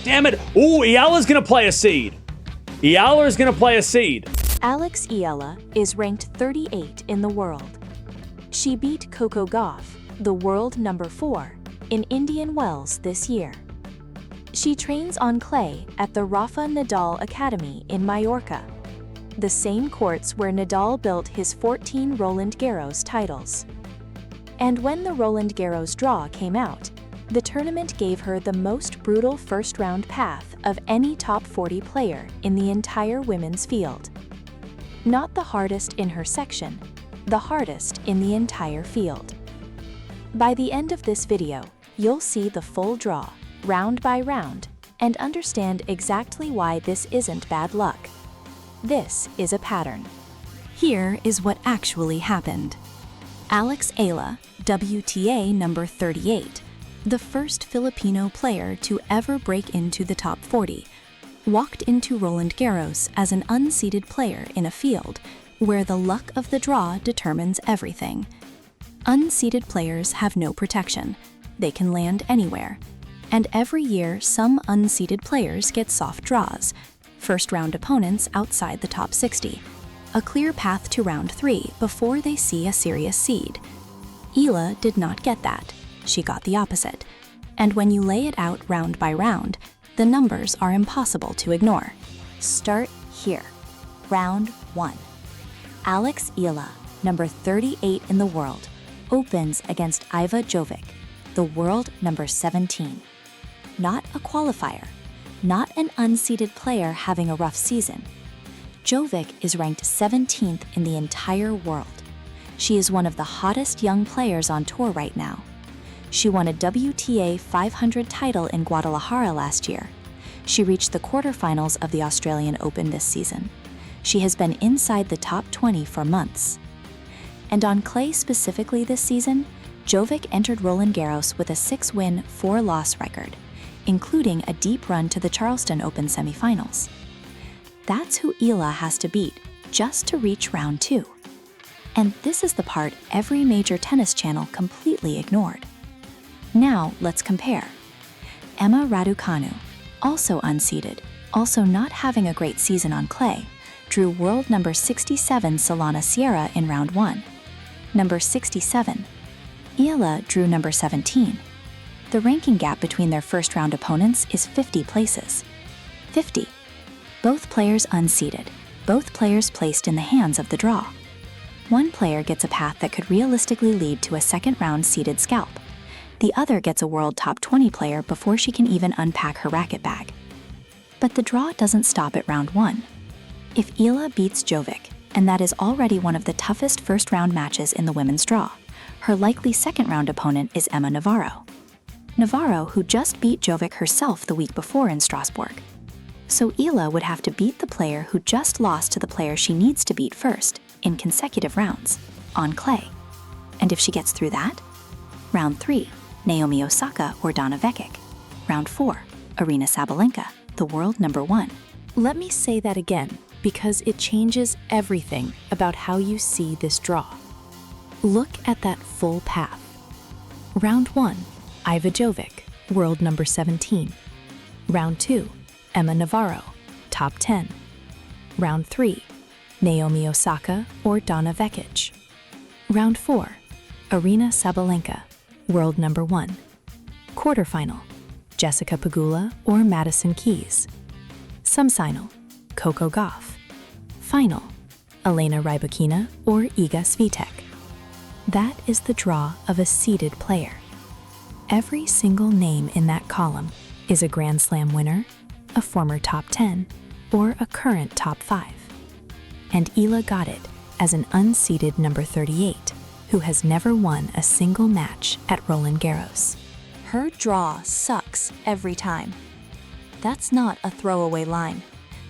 damn it. Ooh, Eala's gonna play a seed. Eala is gonna play a seed. Alex Eala is ranked 38 in the world. She beat Coco Gauff, the world number 4, in Indian Wells this year. She trains on clay at the Rafael Nadal Academy in Mallorca, the same courts where Nadal built his 14 Roland Garros titles. And when the Roland Garros draw came out, the tournament gave her the most brutal first-round path of any top 40 player in the entire women's field. Not the hardest in her section, the hardest in the entire field. By the end of this video, you'll see the full draw, round by round, and understand exactly why this isn't bad luck. This is a pattern. Here is what actually happened. Alex Eala, WTA number 38, the first Filipino player to ever break into the top 40, walked into Roland Garros as an unseeded player in a field where the luck of the draw determines everything. Unseeded players have no protection. They can land anywhere. And every year, some unseeded players get soft draws, first-round opponents outside the top 60, a clear path to round 3 before they see a serious seed. Eala did not get that. She got the opposite. And when you lay it out round by round, the numbers are impossible to ignore. Start here. Round 1. Alex Eala, number 38 in the world, opens against Iva Jovic, the world number 17. Not a qualifier, not an unseeded player having a rough season. Jovic is ranked 17th in the entire world. She is one of the hottest young players on tour right now. She won a WTA 500 title in Guadalajara last year. She reached the quarterfinals of the Australian Open this season. She has been inside the top 20 for months. And on clay specifically this season, Jovic entered Roland Garros with a 6-win, 4-loss record, including a deep run to the Charleston Open semifinals. That's who Eala has to beat just to reach round 2. And this is the part every major tennis channel completely ignored. Now let's compare. Emma Raducanu, also unseeded, also not having a great season on clay, drew world number 67 Solana Sierra in round 1. Number 67. Eala drew number 17. The ranking gap between their first-round opponents is 50 places. 50. Both players unseeded, both players placed in the hands of the draw. One player gets a path that could realistically lead to a second-round seeded scalp. The other gets a world top 20 player before she can even unpack her racket bag. But the draw doesn't stop at round 1. If Eala beats Jovic, and that is already one of the toughest first-round matches in the women's draw, her likely second-round opponent is Emma Navarro. Navarro, who just beat Jovic herself the week before in Strasbourg. So Eala would have to beat the player who just lost to the player she needs to beat first, in consecutive rounds, on clay. And if she gets through that? Round 3, Naomi Osaka or Donna Vekic. Round 4, Aryna Sabalenka, the world number 1. Let me say that again, because it changes everything about how you see this draw. Look at that full path. Round 1, Iva Jovic, world number 17. Round 2, Emma Navarro, top 10. Round 3, Naomi Osaka or Donna Vekic. Round 4, Aryna Sabalenka, world number 1. Quarterfinal, Jessica Pegula or Madison Keys. Semifinal, Coco Gauff. Final, Elena Rybakina or Iga Swiatek. That is the draw of a seeded player. Every single name in that column is a Grand Slam winner, a former top 10, or a current top 5. And Eala got it as an unseeded number 38, who has never won a single match at Roland Garros. Her draw sucks every time. That's not a throwaway line.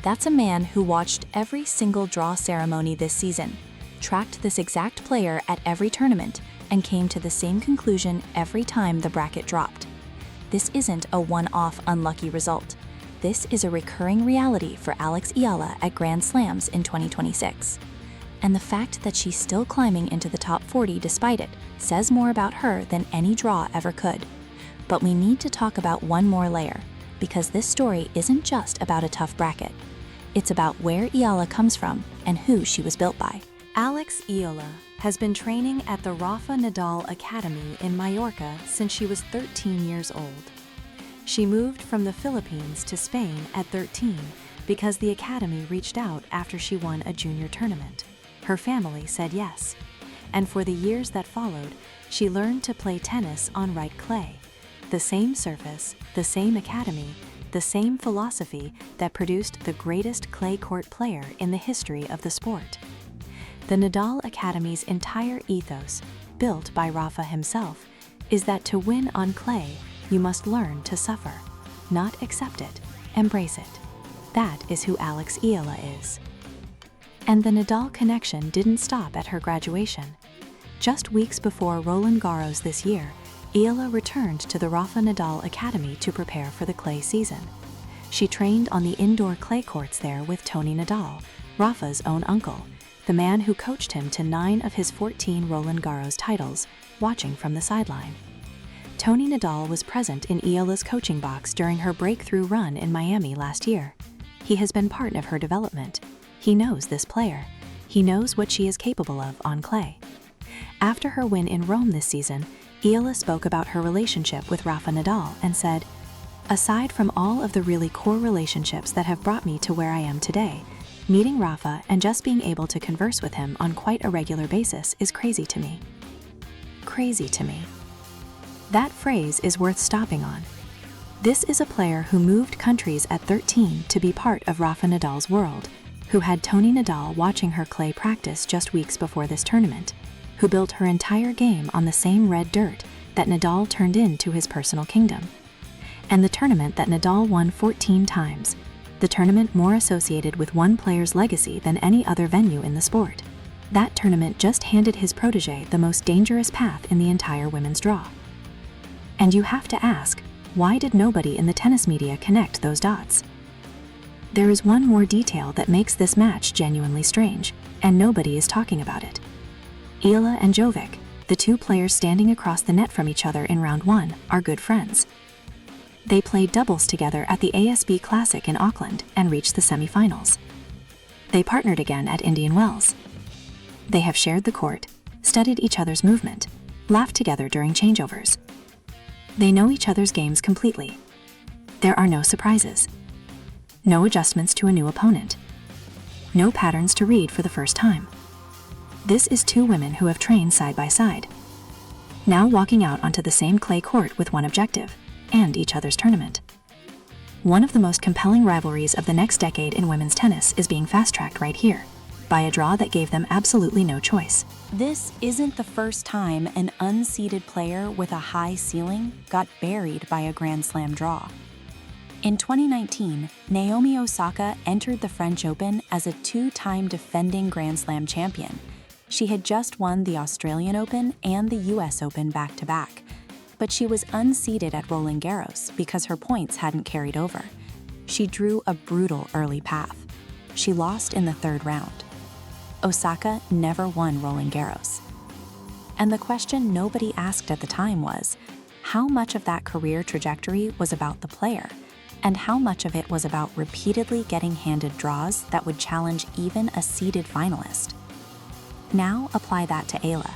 That's a man who watched every single draw ceremony this season, tracked this exact player at every tournament, and came to the same conclusion every time the bracket dropped. This isn't a one-off unlucky result. This is a recurring reality for Alex Eala at Grand Slams in 2026. And the fact that she's still climbing into the top 40 despite it says more about her than any draw ever could. But we need to talk about one more layer, because this story isn't just about a tough bracket. It's about where Eala comes from and who she was built by. Alex Eala has been training at the Rafael Nadal Academy in Mallorca since she was 13 years old. She moved from the Philippines to Spain at 13 because the academy reached out after she won a junior tournament. Her family said yes, and for the years that followed, she learned to play tennis on right clay, the same surface, the same academy, the same philosophy that produced the greatest clay court player in the history of the sport. The Nadal Academy's entire ethos, built by Rafa himself, is that to win on clay, you must learn to suffer, not accept it, embrace it. That is who Alex Eala is. And the Nadal connection didn't stop at her graduation. Just weeks before Roland Garros this year, Eala returned to the Rafael Nadal Academy to prepare for the clay season. She trained on the indoor clay courts there with Tony Nadal, Rafa's own uncle, the man who coached him to 9 of his 14 Roland Garros titles, watching from the sideline. Tony Nadal was present in Eala's coaching box during her breakthrough run in Miami last year. He has been part of her development. He knows this player. He knows what she is capable of on clay. After her win in Rome this season, Eala spoke about her relationship with Rafael Nadal and said, "Aside from all of the really core relationships that have brought me to where I am today, meeting Rafa and just being able to converse with him on quite a regular basis is crazy to me." Crazy to me. That phrase is worth stopping on. This is a player who moved countries at 13 to be part of Rafa Nadal's world, who had Tony Nadal watching her clay practice just weeks before this tournament, who built her entire game on the same red dirt that Nadal turned into his personal kingdom. And the tournament that Nadal won 14 times, the tournament more associated with one player's legacy than any other venue in the sport. That tournament just handed his protege the most dangerous path in the entire women's draw. And you have to ask, why did nobody in the tennis media connect those dots? There is one more detail that makes this match genuinely strange, and nobody is talking about it. Eala and Jovic, the two players standing across the net from each other in round 1, are good friends. They played doubles together at the ASB Classic in Auckland and reached the semifinals. They partnered again at Indian Wells. They have shared the court, studied each other's movement, laughed together during changeovers. They know each other's games completely. There are no surprises. No adjustments to a new opponent. No patterns to read for the first time. This is two women who have trained side by side, now walking out onto the same clay court with one objective, and each other's tournament. One of the most compelling rivalries of the next decade in women's tennis is being fast-tracked right here, by a draw that gave them absolutely no choice. This isn't the first time an unseeded player with a high ceiling got buried by a Grand Slam draw. In 2019, Naomi Osaka entered the French Open as a 2-time defending Grand Slam champion. She had just won the Australian Open and the US Open back-to-back, but she was unseeded at Roland Garros because her points hadn't carried over. She drew a brutal early path. She lost in the 3rd round. Osaka never won Roland Garros. And the question nobody asked at the time was, how much of that career trajectory was about the player, and how much of it was about repeatedly getting handed draws that would challenge even a seeded finalist? Now apply that to Eala.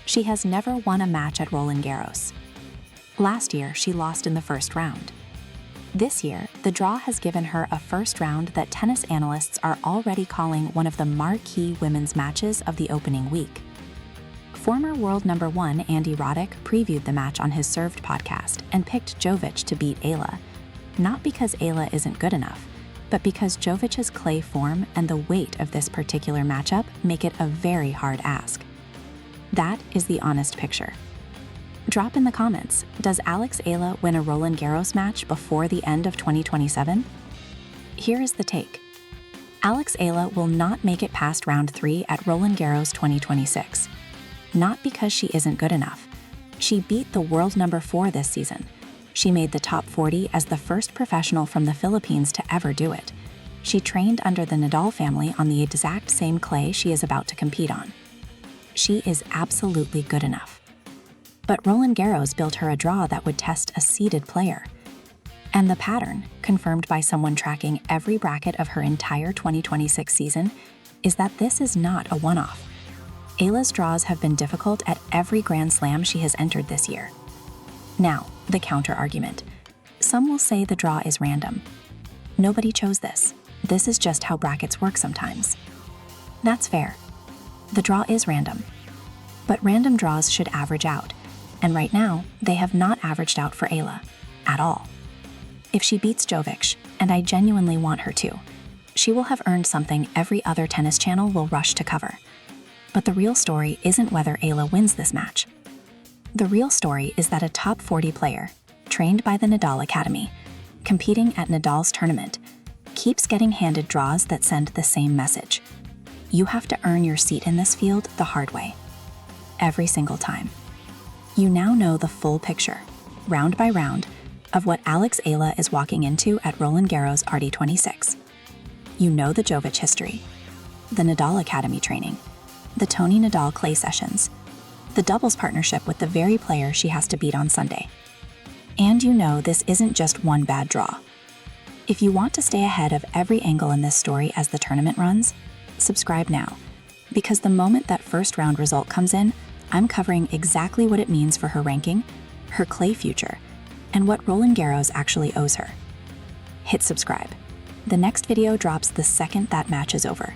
She has never won a match at Roland Garros. Last year, she lost in the 1st round. This year, the draw has given her a 1st round that tennis analysts are already calling one of the marquee women's matches of the opening week. Former world number 1 Andy Roddick previewed the match on his Served podcast and picked Jovic to beat Eala, not because Eala isn't good enough, but because Jovic's clay form and the weight of this particular matchup make it a very hard ask. That is the honest picture. Drop in the comments, does Alex Eala win a Roland Garros match before the end of 2027? Here is the take. Alex Eala will not make it past round 3 at Roland Garros 2026. Not because she isn't good enough. She beat the world number 4 this season. She made the top 40 as the first professional from the Philippines to ever do it. She trained under the Nadal family on the exact same clay she is about to compete on. She is absolutely good enough. But Roland Garros built her a draw that would test a seeded player. And the pattern, confirmed by someone tracking every bracket of her entire 2026 season, is that this is not a one-off. Eala's draws have been difficult at every Grand Slam she has entered this year. Now, the counter-argument. Some will say the draw is random. Nobody chose this. This is just how brackets work sometimes. That's fair. The draw is random. But random draws should average out, and right now, they have not averaged out for Eala, at all. If she beats Jovic, and I genuinely want her to, she will have earned something every other tennis channel will rush to cover. But the real story isn't whether Eala wins this match. The real story is that a top 40 player, trained by the Nadal Academy, competing at Nadal's tournament, keeps getting handed draws that send the same message. You have to earn your seat in this field the hard way. Every single time. You now know the full picture, round by round, of what Alex Eala is walking into at Roland Garros RD26. You know the Jovic history, the Nadal Academy training, the Tony Nadal clay sessions, the doubles partnership with the very player she has to beat on Sunday. And you know this isn't just one bad draw. If you want to stay ahead of every angle in this story as the tournament runs, subscribe now, because the moment that first round result comes in, I'm covering exactly what it means for her ranking, her clay future, and what Roland Garros actually owes her. Hit subscribe. The next video drops the second that match is over.